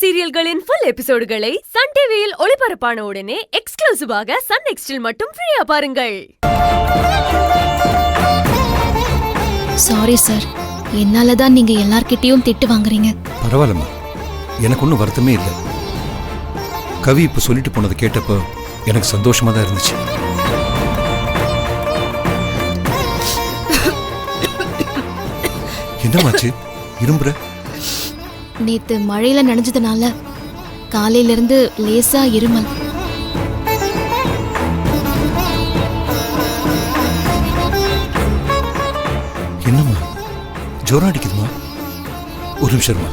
சீரியல்களின் full எபிசோடுகளை Sun டிவியில் ஒளிபரப்பான உடனே எக்ஸ்க்ளூசிவாக சன் நெக்ஸ்டில் மட்டும் ஃப்ரீயா பாருங்கள். சாரி சார், என்னால தான் நீங்க எல்லார்கிட்டயும் திட்டு வாங்குறீங்க. பரவாயில்லம்மா, எனக்கு ஒன்றும் வருத்தமே இல்லை. கவி இப்போ சொல்லிட்டு போனதை கேட்டப்போ எனக்கு சந்தோஷமா தான் இருந்துச்சு. என்னமாச்சு, இரும்புற? நேத்து மழையில நனைஞ்சதுனால காலையில இருந்து லேசா இருமல். என்னம்மா, ஜோரம் அடிக்குதுமா? ஒரு நிமிஷம்மா.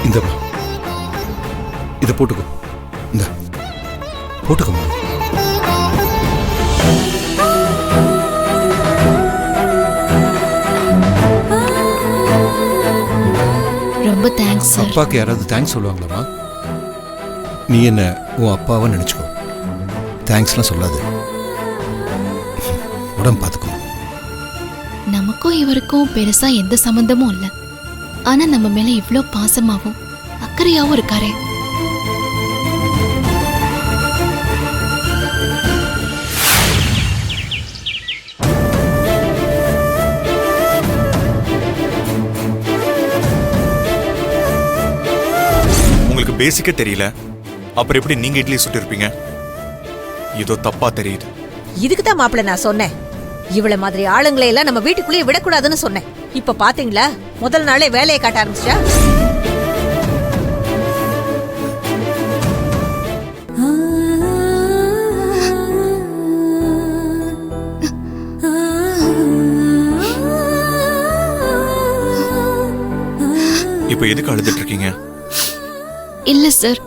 இந்தம்மா, இதை போட்டுக்கோ. இந்த போட்டுக்கோமா. ரொம்ப தேங்க்ஸ் சார். அப்பாக்கு யாராவது தேங்க்ஸ் சொல்லுவாங்களாமா? நீ என்ன உன் அப்பாவை நினைச்சுக்கோ, தேங்க்ஸ்லாம் சொல்லாது. உடம்பு பார்த்துக்கோ. நமக்கும் இவருக்கும் பெருசா எந்த சம்பந்தமும் இல்ல, ஆனா நம்ம மேல இவ்ளோ பாசமாவும் அக்கறையாவும் இருக்காரே. உங்களுக்கு பேசிக்க தெரியல, அப்புறம் எப்படி நீங்க இட்லி சுட்டு இருப்பீங்க? ஏதோ தப்பா தெரியுது. இதுக்கு தான் மாப்பிள்ள நான் சொன்னேன், இவ்வளவு மாதிரி ஆளுங்களை எல்லாம் நம்ம வீட்டுக்குள்ளேயே விடக்கூடாதுன்னு சொன்னேன். இப்ப பாத்தீங்களா, முதல் நாளே வேலையை காட்ட ஆரம்பிச்சா. இப்ப எதுக்கு அழுதுட்டு இருக்கீங்க? இல்ல சார்,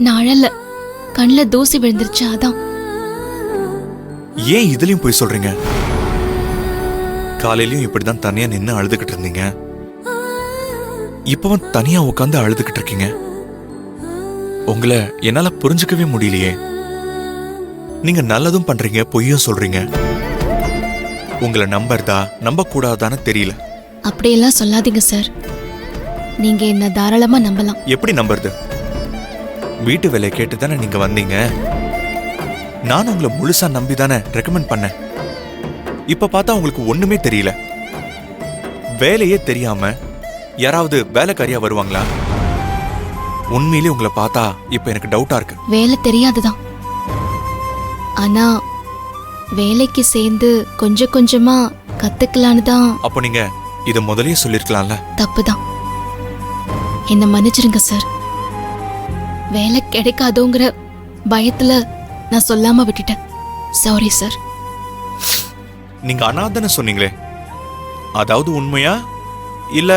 நான் அழல, கண்ணுல தூசி விழுந்துருச்சு அதான். ஏன் இதுலயும் போய் சொல்றீங்க? காலையிலயும் இப்படிதான் தனியா நின்னு அழுதுகிட்டு இருந்தீங்க, இப்பவும் தனியா உட்காந்து அழுதுகிட்டு இருக்கீங்க. உங்களை என்னால புரிஞ்சுக்கவே முடியலையே. நீங்க நல்லதும் பண்றீங்க, பொய்யும் சொல்றீங்க. உங்களை நம்பறதா நம்ப கூடாதான்னு தெரியல. அப்படியெல்லாம் சொல்லாதீங்க சார், நீங்க என்ன தாராளமா நம்பலாம். எப்படி நம்புறது? வீட்டு வேலையை கேட்டு தானே நீங்க வந்தீங்க. நான் உங்களை முழுசா நம்பி தானே ரெக்கமெண்ட் பண்ணேன். இப்ப பார்த்தா உங்களுக்கு ஒண்ணுமே தெரியல. வேலையே தெரியாம யாராவது வேலைக்காரியா வருவாங்களா? உண்மையிலே உங்களை பார்த்தா இப்ப எனக்கு டவுட்டா இருக்கு. வேலை தெரியாதுதான், ஆனா வேலைக்கு சேர்ந்து கொஞ்சம் கொஞ்சமா கத்துக்கலான்னு தான். அப்போ நீங்க இத முதல்லயே சொல்லிருக்கலாம்ல. தப்புதான், என்ன மன்னிச்சிருங்க சார். வேலை கிடைக்காதோங்கிற பயத்துல நான் சொல்லாம விட்டுட்டேன். Sorry sir. நீங்க அனாதன்னு சொன்னீங்களே, அதாவது உண்மையா இல்ல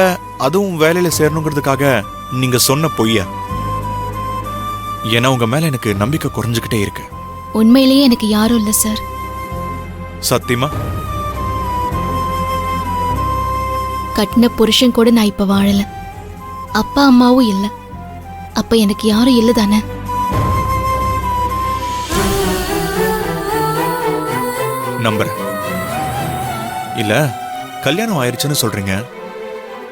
அதுவும் வேலையில சேரணுங்கிறதுக்காக நீங்க சொன்ன பொய்யா? ஏன்னா உங்க மேல எனக்கு நம்பிக்கை குறைஞ்சுக்கிட்டே இருக்கு. உண்மையிலேயே எனக்கு யாரும் இல்ல சார். சத்தியமா? கட்டின புருஷன் கூட நான் இப்ப வாழல, அப்பா அம்மாவும் இல்ல, அப்ப எனக்கு யாரும் இல்ல தானே. நம்புறேன். இல்ல கல்யாணம் ஆயிருச்சுன்னு சொல்றீங்க,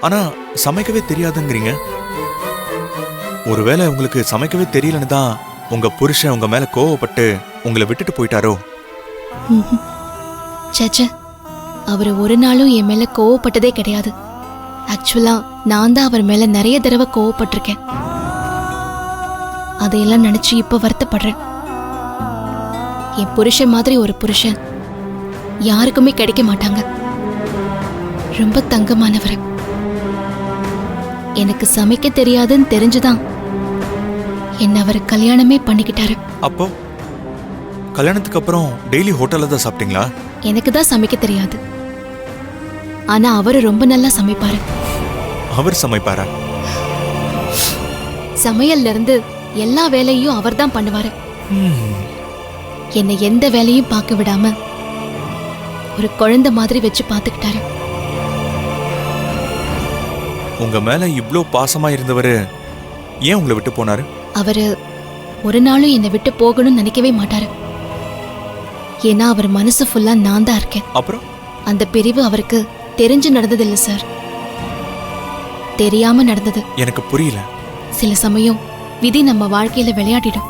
ஆனா சமைக்கவே தெரியாதுங்கிறீங்க. ஒருவேளை உங்களுக்கு சமைக்கவே தெரியலன்னு தான் உங்க புருஷன் உங்க மேல கோவப்பட்டு உங்களை விட்டுட்டு போயிட்டாரோ? சேச்சே, அவரு ஒரு நாளும் என் மேல கோவப்பட்டதே கிடையாது. ஆக்சுவலா நான் தான் அவர் மேல நிறைய தடவை கோவப்பட்டிருக்கேன். அதையெல்லாம் நினைச்சு இப்ப வருத்தப்படுறேன். என் புருஷன் மாதிரி ஒரு புருஷன் யாருக்குமே கிடைக்க மாட்டாங்க. ரொம்ப தங்கமானவர். எனக்கு சமைக்க தெரியாதுன்னு தெரிஞ்சுதான் என்ன அவர் கல்யாணமே பண்ணிக்கிட்டாரு. அப்போ கல்யாணத்துக்கு அப்புறம் டெய்லி ஹோட்டல்ல தான் சாப்பிட்டீங்களா? எனக்கு தான் சமைக்க தெரியாது, ஆனா அவரு ரொம்ப நல்லா சமைப்பாரு. அவர் சமைப்பாரா? சமையல்ல இருந்து எல்லா வேலையும் அவர் தான் பண்ணுவாரு. என்னை எந்த வேலையும் பார்க்க விடாம ஒரு குழந்தை மாதிரி வச்சு பார்த்துக்கிட்டாரு. உங்க மேல இவ்ளோ பாசமா இருந்தவரு ஏன் உங்களை விட்டு போனாரு? அவரு ஒரு நாளும் என்னை விட்டு போகணும்னு நினைக்கவே மாட்டாரு. ஏன்னா அவர் மனசு ஃபுல்லா நான் தான் இருக்கேன். அப்புறம் அந்த பிரிவு அவருக்கு தெரிஞ்சு நடந்ததில்லை சார். தெரியாம நடந்தது. எனக்கு புரியல. சில சமயம் விதி நம்ம வாழ்க்கையில விளையாடிடும்.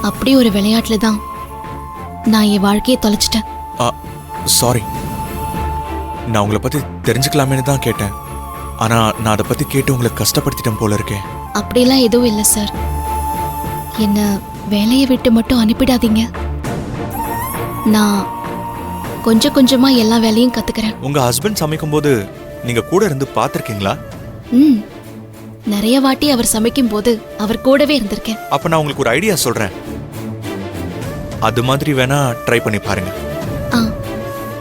அப்படி ஒரு விளையாட்டுல தான் நான் என் வாழ்க்கையை தொலைச்சிட்டேன். சாரி, நான் உங்களை பத்தி தெரிஞ்சுக்கலாமேன்னு தான் கேட்டேன். ஆனா நான் அதை பத்தி கேட்டு உங்களை கஷ்டப்படுத்திட்டேன் போல இருக்கேன். அப்படிலாம் எதுவும் இல்லை சார். என்ன வேலையை விட்டு மட்டும் அனுப்பிடாதீங்க. நான் கொஞ்சம் கொஞ்சமா எல்லா வேலையும் கத்துக்கிறேன். உங்க ஹஸ்பண்ட் சமைக்கும் போது நீங்க கூட இருந்து பாத்திருக்கீங்களா? நிறைய வாட்டி அவர் சமைக்கும் போது அவர் கூடவே இருந்திருக்கேன். அப்ப நான் உங்களுக்கு ஒரு ஐடியா சொல்றேன். அது மாதிரி வேணா ட்ரை பண்ணி பாருங்க.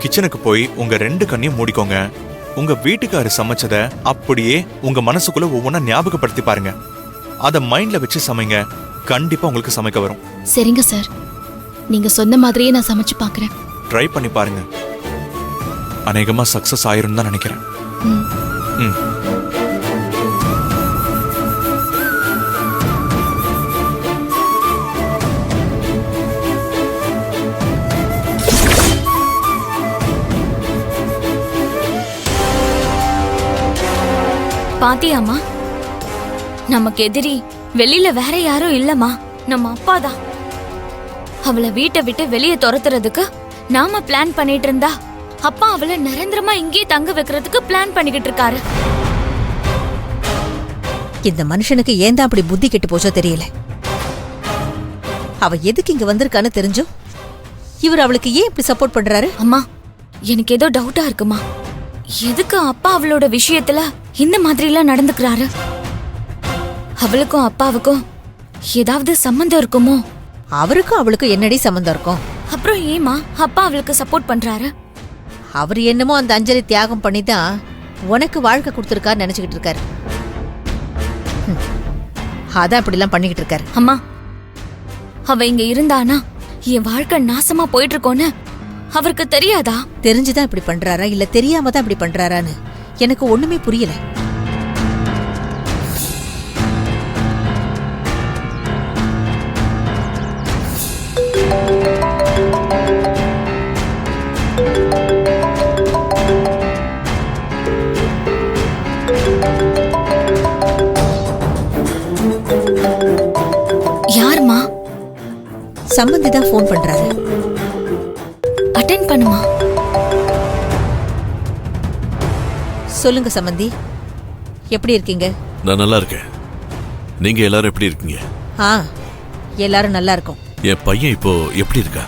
கிச்சனுக்கு போய் உங்க 2 கண்ணையும் மூடிக்கோங்க. உங்க வீட்டுக்காரு சமைச்சத அப்படியே உங்க மனசுக்குள்ள ஒவ்வொன்னா ஞாபகப்படுத்தி பாருங்க. அத மைண்ட்ல வச்சு சமைங்க. கண்டிப்பா உங்களுக்கு சமைக்க வரும். சரிங்க சார், நீங்க சொன்ன மாதிரியே நான் சமைச்சு பார்க்கறேன். ட்ரை பண்ணி பாருங்க. அநேகமா சக்சஸ் ஆயிரும் தான் நினைக்கிறேன். பாத்தியாமா, நமக்கு எதிரி வெளியில வேற யாரும் இல்லம்மா, நம்ம அப்பாதான். அவளை வீட்டை விட்டு வெளியே துரத்துறதுக்கு நாம பிளான் பண்ணிட்டு இருந்தா அப்பா அவளை நிரந்தரமா இங்கேயே தங்க வைக்கிறதுக்கு பிளான் பண்ணிக்கிட்டு இருக்காரு. இந்த மனுஷனுக்கு ஏன் தான் அப்படி புத்தி கெட்டு போச்சோ தெரியல. அவ எதுக்கு இங்க வந்திருக்கான்னு தெரிஞ்சும் இவர் அவளுக்கு ஏன் இப்படி சப்போர்ட் பண்றாரு? அம்மா, எனக்கு ஏதோ டவுட்டா இருக்குமா. எதுக்கு அப்பா அவளோட விஷயத்துல இந்த மாதிரி எல்லாம் நடந்துக்கிறாரு? அவளுக்கும் அப்பாவுக்கும் ஏதாவது சம்பந்தம் இருக்குமோ? அவருக்கும் அவளுக்கும் என்னடி சம்பந்தம் இருக்கும்? அப்புறம் ஏமா அப்பா அவளுக்கு சப்போர்ட் பண்றாரு? அவர் என்னமோ அந்த அஞ்சலி தியாகம் பண்ணி தான் உனக்கு வாழ்க்கை கொடுத்துருக்காரு நினைச்சுக்கிட்டு இருக்காரு. அதான் இப்படிலாம் பண்ணிக்கிட்டு இருக்காரு. அம்மா, அவ இங்க இருந்தானா என் வாழ்க்கை நாசமா போயிட்டு இருக்கோன்னு அவருக்கு தெரியாதா? தெரிஞ்சுதான் இப்படி பண்றாரா இல்ல தெரியாம தான் இப்படி பண்றாரான்னு எனக்கு ஒண்ணுமே புரியல. யாருமா? சம்பந்தி தான் ஃபோன் பண்றாரு. அட்டெண்ட் பண்ணுமா. சொல்லுங்க சம்பந்தி, எப்படி இருக்கீங்க? நான் நல்லா இருக்கேன். நீங்க எல்லாரும் எப்படி இருக்கீங்க? எல்லாரும் நல்லா இருக்கோம். என் பையன் இப்போ எப்படி இருக்கா?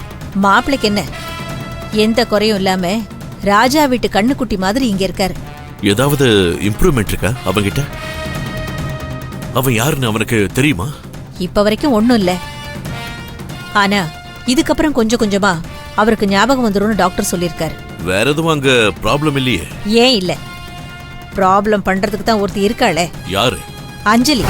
மாப்பிளைக்கு என்ன, எந்த குறையும் இல்லாம ராஜா வீட்டு கண்ணுக்குட்டி மாதிரி இங்க இருக்காரு. ஏதாவது இம்ப்ரூவ்மெண்ட் இருக்கா அவங்கிட்ட? அவன் யாருன்னு அவனுக்கு தெரியுமா? இப்ப வரைக்கும் ஒண்ணும் இல்ல. ஆனா இதுக்கப்புறம் கொஞ்சம் கொஞ்சமா அவருக்கு ஞாபகம் வந்துரும்னு டாக்டர் சொல்லியிருக்காரு. வேற எதுவும் அங்க ப்ராப்ளம் இல்லையே? ஏன் இல்ல, ப்ராப்ளம் பண்றதுக்கு தான் ஒருத்தி இருக்காளே. யாரு? அஞ்சலி.